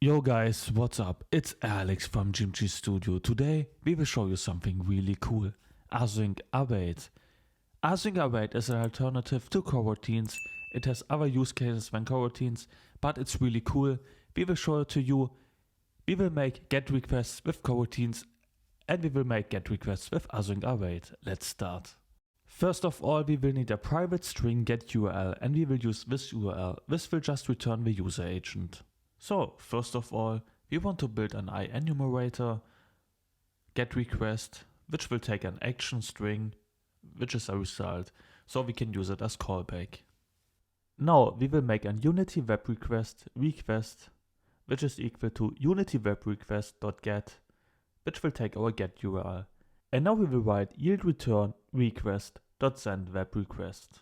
Yo guys, what's up? It's Alex from GMG Studio. Today we will show you something really cool. Async Await. Async Await is an alternative to Coroutines. It has other use cases than Coroutines, but it's really cool. We will show it to you. We will make GET requests with Coroutines and we will make GET requests with Async Await. Let's start. First of all, we will need a private string get URL and we will use this URL. This will just return the user agent. So, first of all, we want to build an enumerator get request, which will take an action string, which is a result, so we can use it as callback. Now, we will make an Unity Web Request request, which is equal to Unity WebRequests.get, which will take our get URL. And now we will write yield return request.send web request.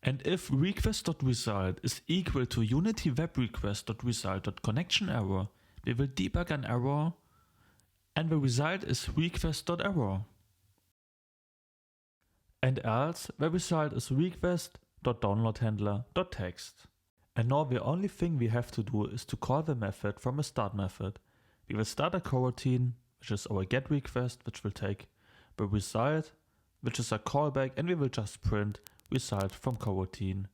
And if request.result is equal to Unity WebRequests.result.connection_error, we will debug an error and the result is request.error. And else the result is request.downloadHandler.text. And now the only thing we have to do is to call the method from a start method. We will start a coroutine, which is our get request, which will take the result, which is a callback, and we will just print result from coroutine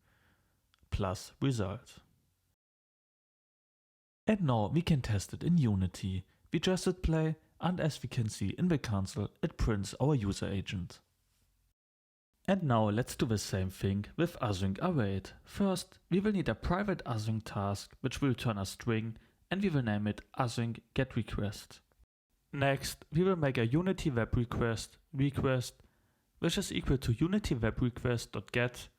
plus result. And now we can test it in Unity. We just hit play and as we can see in the console it prints our user agent. And now let's do the same thing with Async Await. First we will need a private async task which will return a string and we will name it async get request. Next we will make a Unity Web Request request which is equal to Unity WebRequests.get,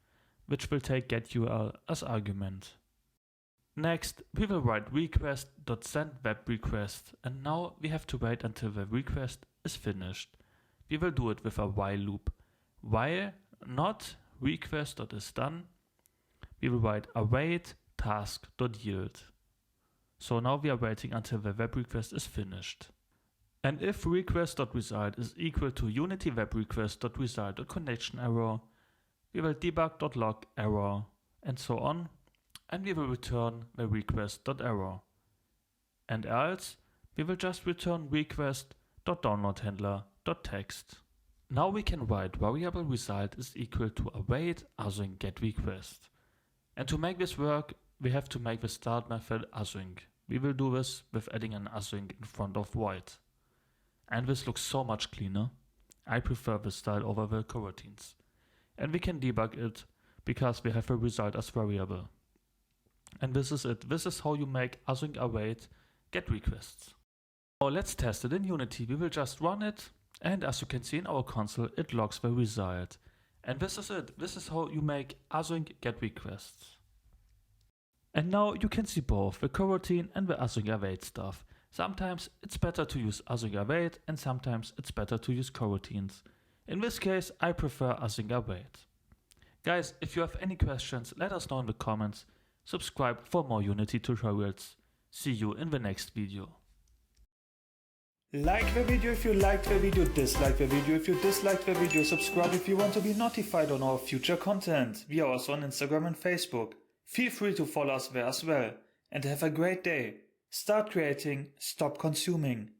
which will take get URL as argument. Next, we will write request.send web request, and now we have to wait until the request is finished. We will do it with a while loop. While not request.isDone, we will write await task.yield. So now we are waiting until the web request is finished. And if request.result is equal to Unity WebRequests.result.connection_error, we will debug.log error and so on, and we will return the request.error. And else, we will just return request.downloadHandler.text. Now we can write variable result is equal to await async get request. And to make this work, we have to make the start method async. We will do this with adding an async in front of void. And this looks so much cleaner. I prefer this style over the coroutines. And we can debug it because we have a result as variable. And this is it. This is how you make async await get requests. Now let's test it in Unity. We will just run it and as you can see in our console it logs the result. And this is it. This is how you make async get requests. And now you can see both the coroutine and the async await stuff. Sometimes it's better to use Async Await and sometimes it's better to use coroutines. In this case, I prefer Async Await. Guys, if you have any questions, let us know in the comments. Subscribe for more Unity tutorials. See you in the next video. Like the video if you liked the video, dislike the video if you disliked the video, subscribe if you want to be notified on our future content. We are also on Instagram and Facebook. Feel free to follow us there as well. And have a great day. Start creating, stop consuming.